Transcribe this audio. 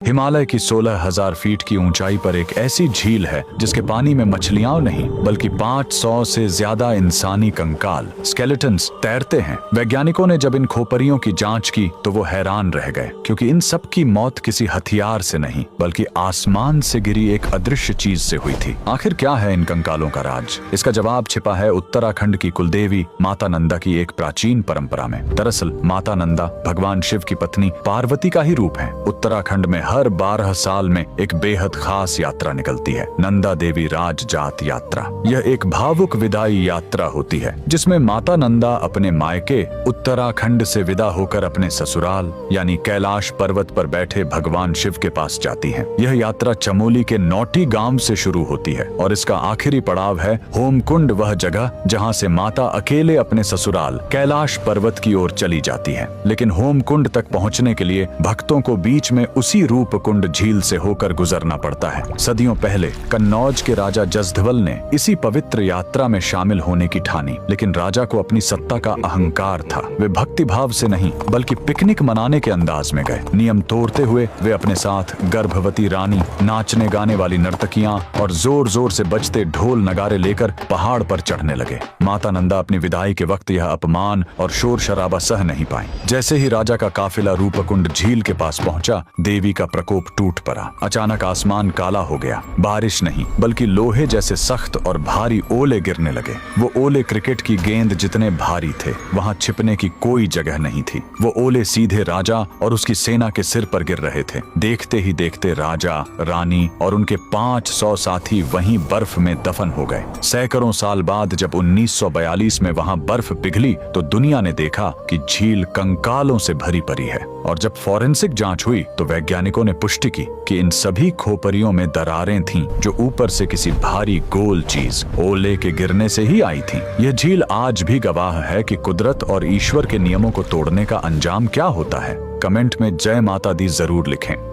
हिमालय की 16,000 फीट की ऊंचाई पर एक ऐसी झील है जिसके पानी में मछलियां नहीं बल्कि 500 से ज्यादा इंसानी कंकाल स्केलेटन्स तैरते हैं। वैज्ञानिकों ने जब इन खोपरियों की जांच की तो वो हैरान रह गए, क्योंकि इन सब की मौत किसी हथियार से नहीं बल्कि आसमान से गिरी एक अदृश्य चीज से हुई थी। आखिर क्या है इन कंकालों का राज? इसका जवाब छिपा है उत्तराखंड की कुलदेवी माता नंदा की एक प्राचीन परंपरा में। दरअसल माता नंदा भगवान शिव की पत्नी पार्वती का ही रूप है। उत्तराखंड में हर 12 साल में एक बेहद खास यात्रा निकलती है, नंदा देवी राज जात यात्रा। यह एक भावुक विदाई यात्रा होती है जिसमें माता नंदा अपने मायके उत्तराखंड से विदा होकर अपने ससुराल यानी कैलाश पर्वत पर बैठे भगवान शिव के पास जाती हैं। यह यात्रा चमोली के नौटी गांव से शुरू होती है और इसका आखिरी पड़ाव है होमकुंड, वह जगह जहां से माता अकेले अपने ससुराल कैलाश पर्वत की ओर चली जाती है। लेकिन होमकुंड तक पहुंचने के लिए भक्तों को बीच में उसी रूपकुंड झील से होकर गुजरना पड़ता है। सदियों पहले कन्नौज के राजा जसधवल ने इसी पवित्र यात्रा में शामिल होने की ठानी, लेकिन राजा को अपनी सत्ता का अहंकार था। वे भक्ति भाव से नहीं बल्कि पिकनिक मनाने के अंदाज में गए। नियम तोड़ते हुए वे अपने साथ गर्भवती रानी, नाचने गाने वाली नर्तकियां और जोर जोर से बजते ढोल नगारे लेकर पहाड़ पर चढ़ने लगे। माता नंदा अपनी विदाई के वक्त यह अपमान और शोर शराबा सह नहीं पाई। जैसे ही राजा का काफिला रूपकुंड झील के पास पहुंचा, देवी का प्रकोप टूट पड़ा। अचानक आसमान काला हो गया। बारिश नहीं बल्कि लोहे जैसे सख्त और भारी ओले गिरने लगे। वो ओले क्रिकेट की गेंद जितने भारी थे। वहां छिपने की कोई जगह नहीं थी। वो ओले सीधे राजा और उसकी सेना के सिर पर गिर रहे थे। देखते ही देखते राजा, रानी और उनके 500 साथी वहीं बर्फ में दफन हो गए। सैकड़ों साल बाद जब 1942 में वहां बर्फ पिघली तो दुनिया ने देखा कि झील कंकालों से भरी पड़ी है। और जब फॉरेंसिक जांच हुई तो वैज्ञानिकों ने पुष्टि की कि इन सभी खोपरियों में दरारें थीं जो ऊपर से किसी भारी गोल चीज ओले के गिरने से ही आई थीं। यह झील आज भी गवाह है कि कुदरत और ईश्वर के नियमों को तोड़ने का अंजाम क्या होता है। कमेंट में जय माता दी जरूर लिखें।